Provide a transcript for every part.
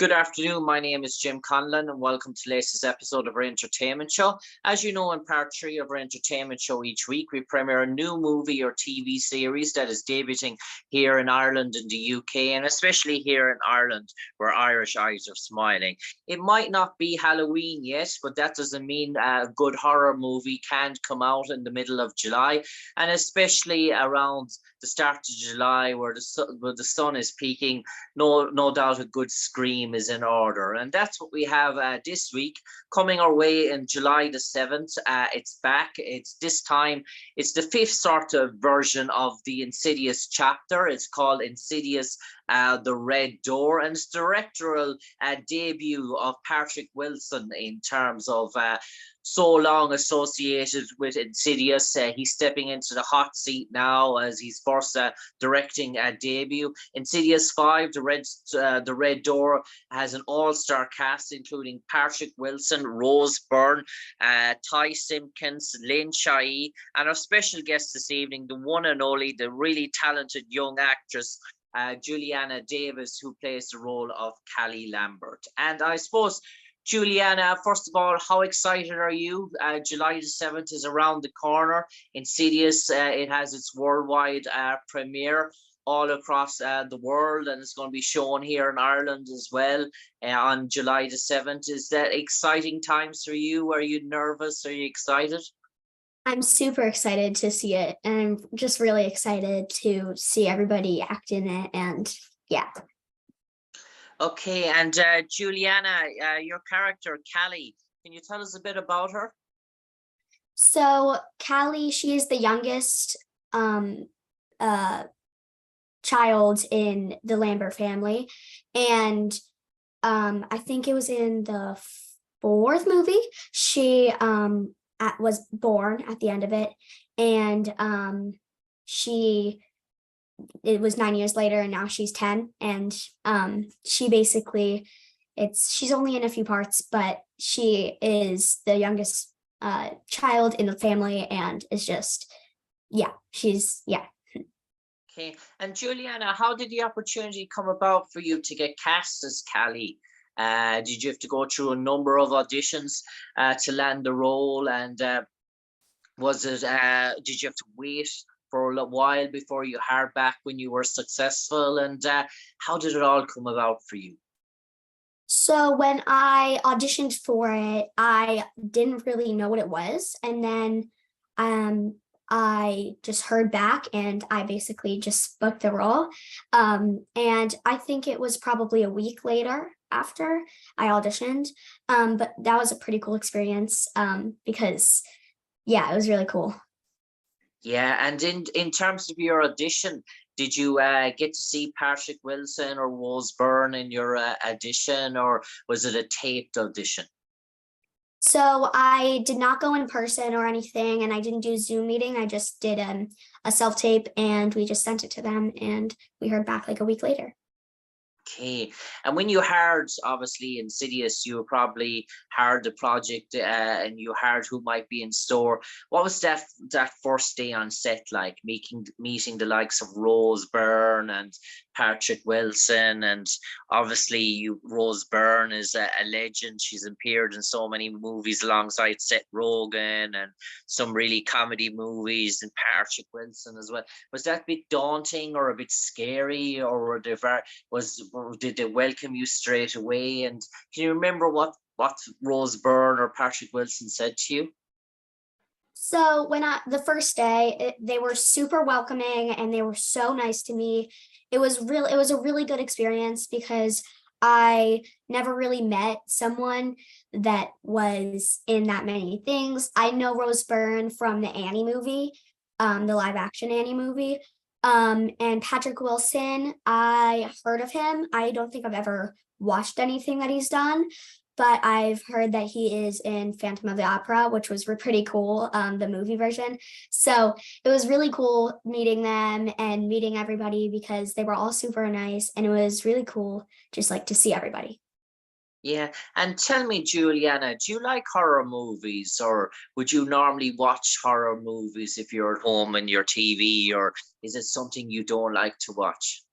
Good afternoon. My name is Jim Conlan, and welcome to the latest episode of our entertainment show. As you know, in part 3 of our entertainment show each week, we premiere a new movie or TV series that is debuting here in Ireland and the UK, and especially here in Ireland, where Irish eyes are smiling. It might not be Halloween yet, but that doesn't mean a good horror movie can't come out in the middle of July, and especially around the start of July, where the sun is peaking. No doubt a good scream is in order, and that's what we have this week coming our way in July the 7th. It's back. It's this time it's the 5th sort of version of the Insidious chapter. It's called Insidious The Red Door, and it's the directorial debut of Patrick Wilson in terms of so long associated with Insidious. He's stepping into the hot seat now as his first directing debut. Insidious 5, The Red Door, has an all-star cast including Patrick Wilson, Rose Byrne, Simpkins, Lin Shaye, and our special guest this evening, the one and only, the really talented young actress, Juliana Davies, who plays the role of Callie Lambert. And I suppose, Juliana, first of all, how excited are you? July the 7th is around the corner. Insidious, it has its worldwide premiere all across the world, and it's going to be shown here in Ireland as well on July the 7th. Is that exciting times for you? Are you nervous? Are you excited? I'm super excited to see it, and I'm just really excited to see everybody act in it, and yeah. Okay, and Juliana, your character, Callie, can you tell us a bit about her? So Callie, she is the youngest uh, child in the Lambert family, and I think it was in the 4th movie, she was born at the end of it, and it was 9 years later, and now she's 10, and she basically, she's only in a few parts, but she is the youngest child in the family, and is just, yeah. Okay, and Juliana, how did the opportunity come about for you to get cast as Callie? Did you have to go through a number of auditions to land the role, and was it? Did you have to wait for a little while before you heard back when you were successful, and how did it all come about for you? So when I auditioned for it, I didn't really know what it was, and then I just heard back, and I basically just booked the role. And I think it was probably a week later after I auditioned, but that was a pretty cool experience, because yeah, it was really cool. Yeah, and in terms of your audition, did you get to see Patrick Wilson or Rose Byrne in your audition, or was it a taped audition? So I did not go in person or anything, and I didn't do Zoom meeting. I just did a self-tape, and we just sent it to them, and we heard back like a week later. Okay, and when you heard, obviously, Insidious, you probably heard the project and you heard who might be in store. What was that first day on set like, meeting the likes of Rose Byrne and Patrick Wilson, and obviously Rose Byrne is a legend. She's appeared in so many movies alongside Seth Rogen and some really comedy movies, and Patrick Wilson as well. Was that a bit daunting or a bit scary, or did they welcome you straight away? And can you remember what Rose Byrne or Patrick Wilson said to you? So the first day, they were super welcoming, and they were so nice to me. It was a really good experience, because I never really met someone that was in that many things. I know Rose Byrne from the Annie movie, the live action Annie movie. And Patrick Wilson, I heard of him. I don't think I've ever watched anything that he's done, but I've heard that he is in Phantom of the Opera, which was pretty cool, the movie version. So it was really cool meeting them and meeting everybody, because they were all super nice, and it was really cool just like to see everybody. Yeah, and tell me, Juliana, do you like horror movies, or would you normally watch horror movies if you're at home on your TV, or is it something you don't like to watch?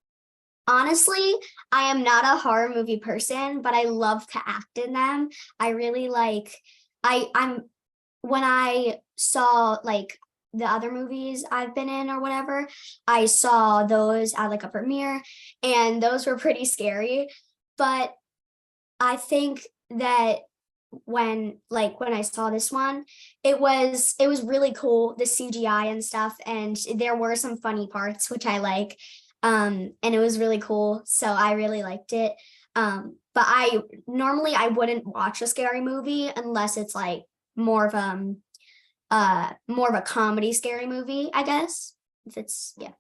Honestly, I am not a horror movie person, but I love to act in them. I really like I'm when I saw like the other movies I've been in or whatever, I saw those at like a premiere and those were pretty scary. But I think that when I saw this one, it was really cool, the CGI and stuff, and there were some funny parts which I like. And it was really cool. So I really liked it. But I normally I wouldn't watch a scary movie unless it's like more of more of a comedy scary movie, I guess. If it's yeah.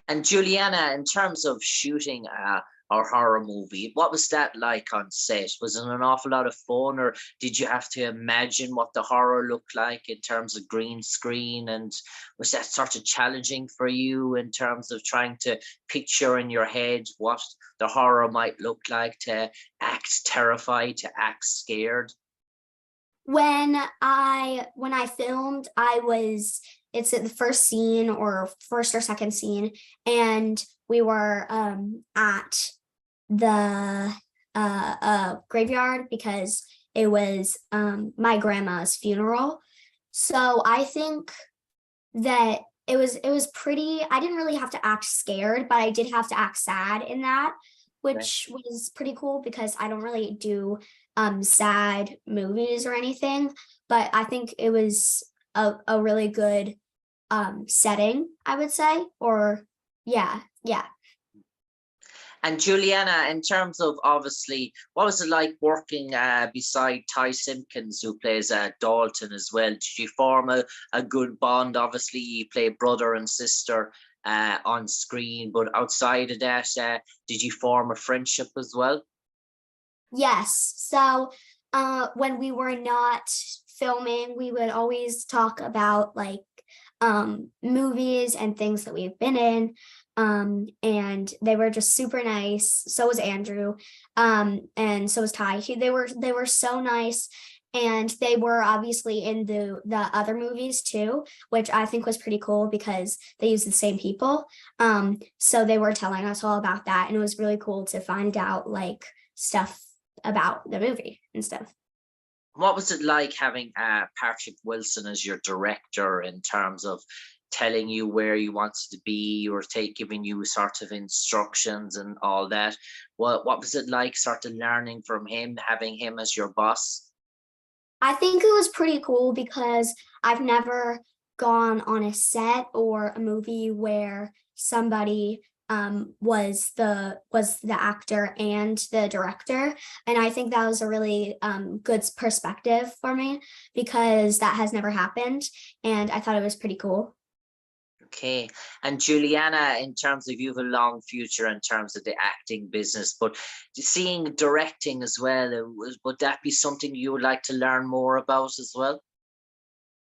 And Juliana, in terms of shooting a horror movie, what was that like on set? Was it an awful lot of fun, or did you have to imagine what the horror looked like in terms of green screen? And was that sort of challenging for you in terms of trying to picture in your head what the horror might look like, to act terrified, to act scared? When I filmed, it's at the first scene or first or second scene, and we were at the graveyard because it was my grandma's funeral. So I think that it was pretty. I didn't really have to act scared, but I did have to act sad in that, which was pretty cool because I don't really do sad movies or anything. But I think it was a really good setting, I would say. Or yeah, yeah. And Juliana, in terms of obviously, what was it like working beside Ty Simpkins, who plays Dalton as well? Did you form a good bond? Obviously, you play brother and sister on screen, but outside of that, did you form a friendship as well? Yes. So when we were not filming, we would always talk about like movies and things that we've been in. And they were just super nice. So was Andrew. And so was Ty. They were so nice. And they were obviously in the other movies too, which I think was pretty cool because they use the same people. So they were telling us all about that, and it was really cool to find out like stuff about the movie and stuff. What was it like having Patrick Wilson as your director in terms of telling you where you wanted to be, or giving you sort of instructions and all that? What was it like sort of learning from him, having him as your boss? I think it was pretty cool because I've never gone on a set or a movie where somebody was the actor and the director, and I think that was a really good perspective for me because that has never happened, and I thought it was pretty cool. Okay. And Juliana, in terms of, you have a long future in terms of the acting business, but seeing directing as well, would that be something you would like to learn more about as well?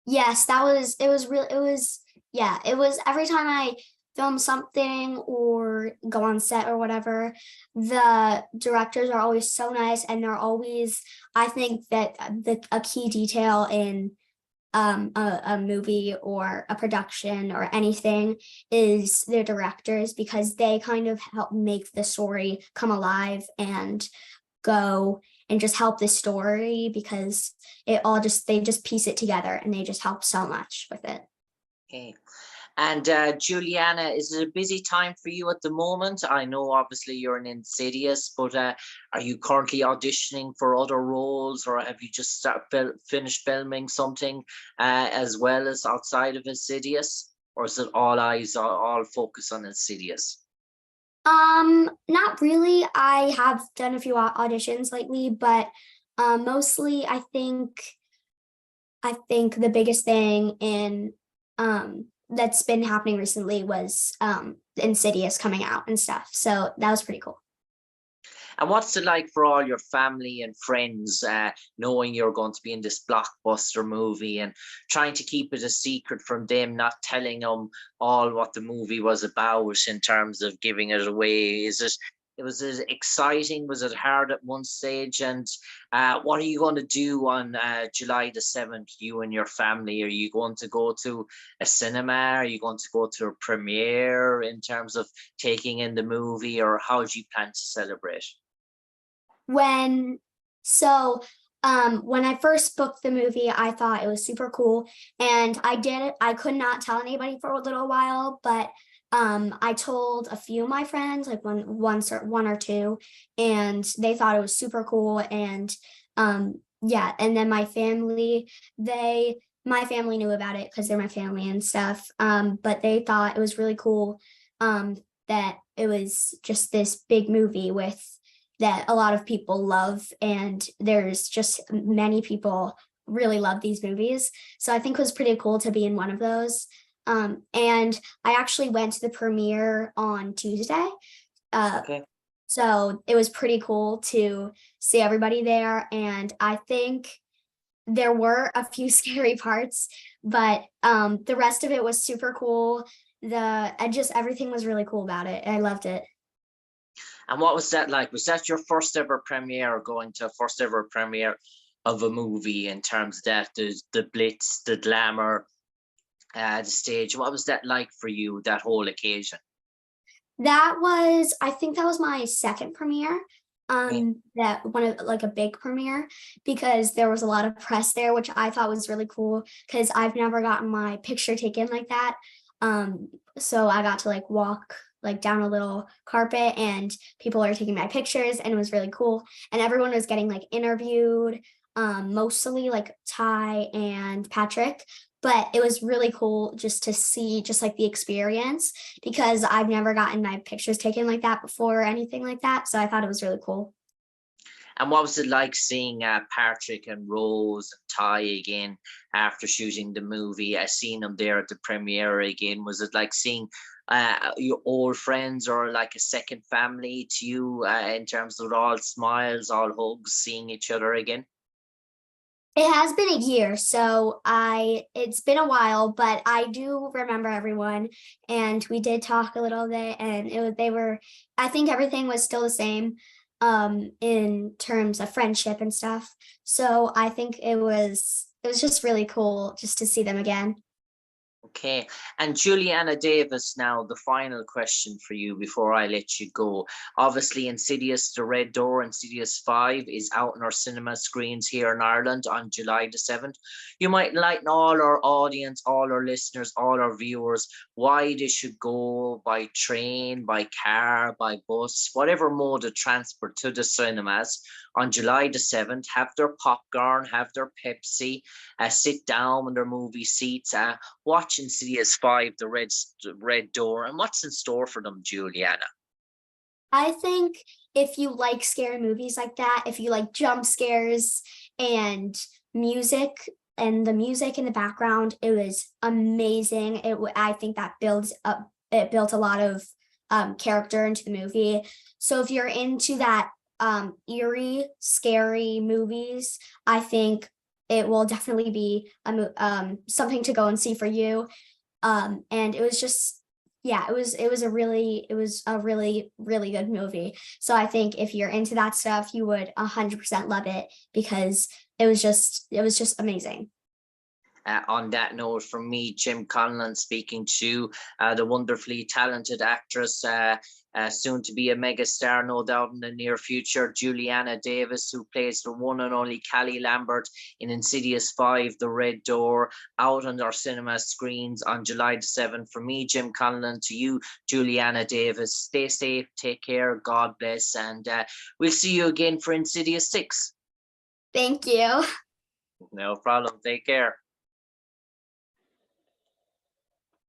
Yes, that was it was real it was yeah, it was every time I film something or go on set or whatever, the directors are always so nice, and they're always I think that a key detail in a movie or a production or anything is the directors, because they kind of help make the story come alive and go and just help the story, because they just piece it together and they just help so much with it. Okay. And Juliana, is it a busy time for you at the moment? I know obviously you're in Insidious, but are you currently auditioning for other roles, or have you just finished filming something as well as outside of Insidious? Or is it all eyes, all focus on Insidious? Not really. I have done a few auditions lately, but mostly I think the biggest thing in that's been happening recently was Insidious coming out and stuff. So that was pretty cool. And what's it like for all your family and friends, knowing you're going to be in this blockbuster movie and trying to keep it a secret from them, not telling them all what the movie was about in terms of giving it away? it exciting? Was it hard at one stage? And what are you going to do on July the 7th, you and your family? Are you going to go to a cinema? Are you going to go to a premiere in terms of taking in the movie, or how do you plan to celebrate? When so when I first booked the movie, I thought it was super cool, and I could not tell anybody for a little while, but I told a few of my friends, like one or two, and they thought it was super cool. And yeah, and then my family knew about it because they're my family and stuff. But they thought it was really cool that it was just this big movie that a lot of people love, and there's just many people really love these movies. So I think it was pretty cool to be in one of those. And I actually went to the premiere on Tuesday. Okay. So it was pretty cool to see everybody there. And I think there were a few scary parts, but the rest of it was super cool. Just everything was really cool about it. I loved it. And what was that like? Was that your first ever premiere, going to a first ever premiere of a movie, in terms of that, the blitz, the glamour, the stage? What was that like for you, that whole occasion? I think that was my second premiere. Yeah. That one of like a big premiere, because there was a lot of press there, which I thought was really cool because I've never gotten my picture taken like that. So I got to like walk like down a little carpet, and people are taking my pictures, and it was really cool. And everyone was getting like interviewed, mostly like Ty and Patrick. But it was really cool just to see just like the experience, because I've never gotten my pictures taken like that before or anything like that. So I thought it was really cool. And what was it like seeing Patrick and Rose and Ty again after shooting the movie? I seen them there at the premiere again. Was it like seeing your old friends, or like a second family to you, in terms of all smiles, all hugs, seeing each other again? It has been a year, so it's been a while, but I do remember everyone, and we did talk a little bit, and I think everything was still the same in terms of friendship and stuff. So I think it was just really cool just to see them again. Okay. And Juliana Davis, now the final question for you before I let you go. Obviously, Insidious, The Red Door, Insidious 5 is out in our cinema screens here in Ireland on July the 7th. You might enlighten all our audience, all our listeners, all our viewers, why they should go by train, by car, by bus, whatever mode of transport to the cinemas on July the 7th, have their popcorn, have their Pepsi, sit down in their movie seats, watch Insidious 5, Red Door, and what's in store for them, Juliana? I think if you like scary movies like that, if you like jump scares and music, and the music in the background, it was amazing. I think that built a lot of character into the movie. So if you're into that eerie, scary movies, I think it will definitely be something to go and see for you. And it was just, yeah, it was a really really good movie. So I think if you're into that stuff, you would 100% love it, because it was just amazing. On that note, from me, Jim Conlan, speaking to the wonderfully talented actress, soon to be a mega star, no doubt, in the near future, Juliana Davis, who plays the one and only Callie Lambert in Insidious 5, The Red Door, out on our cinema screens on July the 7th. From me, Jim Conlan, to you, Juliana Davis, stay safe, take care, God bless, and we'll see you again for Insidious 6. Thank you. No problem, take care.